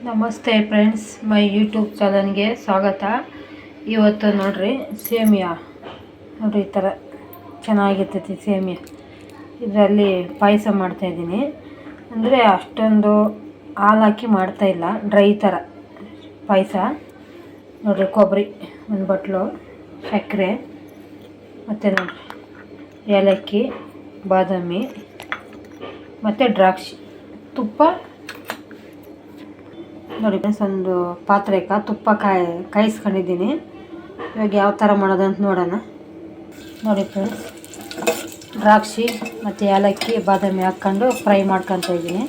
ನಮಸ್ತೆ friends, my YouTube ಚಾನಲ್ಗೆ ಸ್ವಾಗತ. ಇವತ್ತು ನೋಡ್ರಿ ಸೇಮಿಯಾ ನೋಡ್ರಿ, ಈ ಥರ ಚೆನ್ನಾಗಿರ್ತೈತಿ ಸೇಮಿಯಾ. ಇದರಲ್ಲಿ ಪಾಯಸ ಮಾಡ್ತಾಯಿದ್ದೀನಿ. ಅಂದರೆ ಅಷ್ಟೊಂದು ಹಾಲು ಹಾಕಿ ಮಾಡ್ತಾಯಿಲ್ಲ, ಡ್ರೈ ಥರ ಪಾಯಸ. ನೋಡ್ರಿ, ಕೊಬ್ಬರಿ ಒಂದು ಬಟ್ಲು, ಸಕ್ಕರೆ ಮತ್ತು ನೋಡ್ರಿ ಏಲಕ್ಕಿ, ಬಾದಾಮಿ ಮತ್ತು ದ್ರಾಕ್ಷಿ, ತುಪ್ಪ. ನೋಡಿ ಫ್ರೆಂಡ್ಸ್, ಒಂದು ಪಾತ್ರೆಗೆ ತುಪ್ಪ ಕಾಯಿಸ್ಕೊಂಡಿದ್ದೀನಿ. ಇವಾಗ ಯಾವ ಥರ ಮಾಡೋದಂತ ನೋಡೋಣ. ನೋಡಿ ಫ್ರೆಂಡ್ಸ್, ದ್ರಾಕ್ಷಿ ಮತ್ತು ಏಲಕ್ಕಿ, ಬಾದಾಮಿ ಹಾಕ್ಕೊಂಡು ಫ್ರೈ ಮಾಡ್ಕೊತ ಇದ್ದೀನಿ.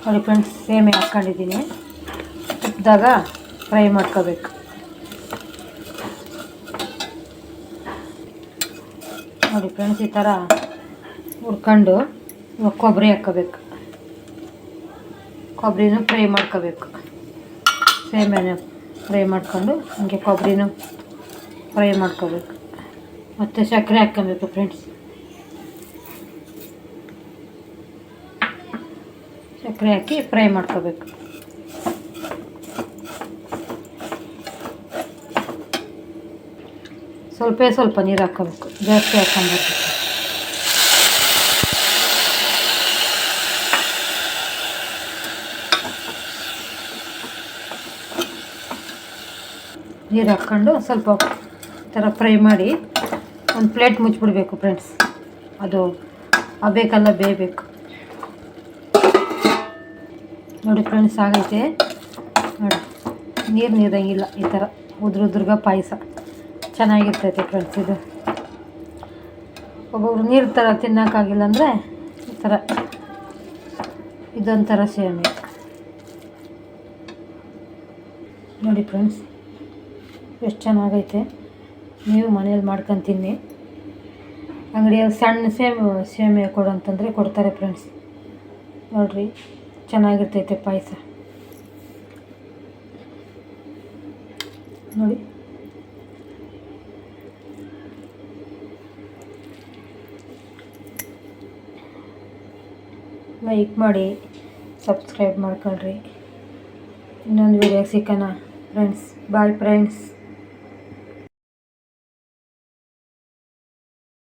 ನೋಡಿ ಫ್ರೆಂಡ್ಸ್, ಸೇಮೆ ಹಾಕ್ಕೊಂಡಿದ್ದೀನಿ. ತುಪ್ಪದಾಗ ಫ್ರೈ ಮಾಡ್ಕೋಬೇಕು. ನೋಡಿ ಫ್ರೆಂಡ್ಸ್, ಈ ಥರ ಹುರ್ಕೊಂಡು ಕೊಬ್ಬರಿ ಹಾಕ್ಕೋಬೇಕು. ಕೊಬ್ಬರಿನೂ ಫ್ರೈ ಮಾಡ್ಕೋಬೇಕು. ಸೇಮೆನ ಫ್ರೈ ಮಾಡ್ಕೊಂಡು ಹಂಗೆ ಕೊಬ್ಬರಿನೂ ಫ್ರೈ ಮಾಡ್ಕೋಬೇಕು. ಮತ್ತು ಸಕ್ಕರೆ ಹಾಕ್ಕೊಬೇಕು ಫ್ರೆಂಡ್ಸ್. ಸಕ್ಕರೆ ಹಾಕಿ ಫ್ರೈ ಮಾಡ್ಕೋಬೇಕು. ಸ್ವಲ್ಪ ನೀರು ಹಾಕ್ಕೋಬೇಕು, ಜಾಸ್ತಿ ಹಾಕ್ಕೊಬೇಕು. ನೀರು ಹಾಕ್ಕೊಂಡು ಸ್ವಲ್ಪ ಈ ಥರ ಫ್ರೈ ಮಾಡಿ ಒಂದು ಪ್ಲೇಟ್ ಮುಚ್ಚಿಬಿಡ್ಬೇಕು ಫ್ರೆಂಡ್ಸ್. ಅದು ಬೇಕಲ್ಲ, ಬೇಯಬೇಕು. ನೋಡಿ ಫ್ರೆಂಡ್ಸ್, ಆಗೈತೆ ನೋಡಿ. ನೀರಂಗಿಲ್ಲ, ಈ ಥರ ಉದ್ರುದ್ರಗ ಪಾಯಸ ಚೆನ್ನಾಗಿರ್ತೈತೆ ಫ್ರೆಂಡ್ಸ್. ಇದು ಒಬ್ಬೊಬ್ರು ನೀರು ಥರ ತಿನ್ನೋಕ್ಕಾಗಿಲ್ಲ ಅಂದರೆ ಈ ಥರ ಇದೊಂಥರ ಸೇಮೆ. ನೋಡಿ ಫ್ರೆಂಡ್ಸ್, ಎಷ್ಟು ಚೆನ್ನಾಗೈತೆ. ನೀವು ಮನೇಲಿ ಮಾಡ್ಕೊಂಡು ತಿನ್ನಿ. ಅಂಗಡಿಯಲ್ಲಿ ಸಣ್ಣ ಸೇಮೆ ಕೊಡು ಅಂತಂದರೆ ಕೊಡ್ತಾರೆ ಫ್ರೆಂಡ್ಸ್. ನೋಡಿರಿ, ಚೆನ್ನಾಗಿರ್ತೈತೆ ಪಾಯಸ. ನೋಡಿ, ಲೈಕ್ ಮಾಡಿ, ಸಬ್ಸ್ಕ್ರೈಬ್ ಮಾಡ್ಕೊಳ್ರಿ. ಇನ್ನೊಂದು ವಿಡಿಯೋ ಸಿಕ್ಕಣ ಫ್ರೆಂಡ್ಸ್. Bye friends.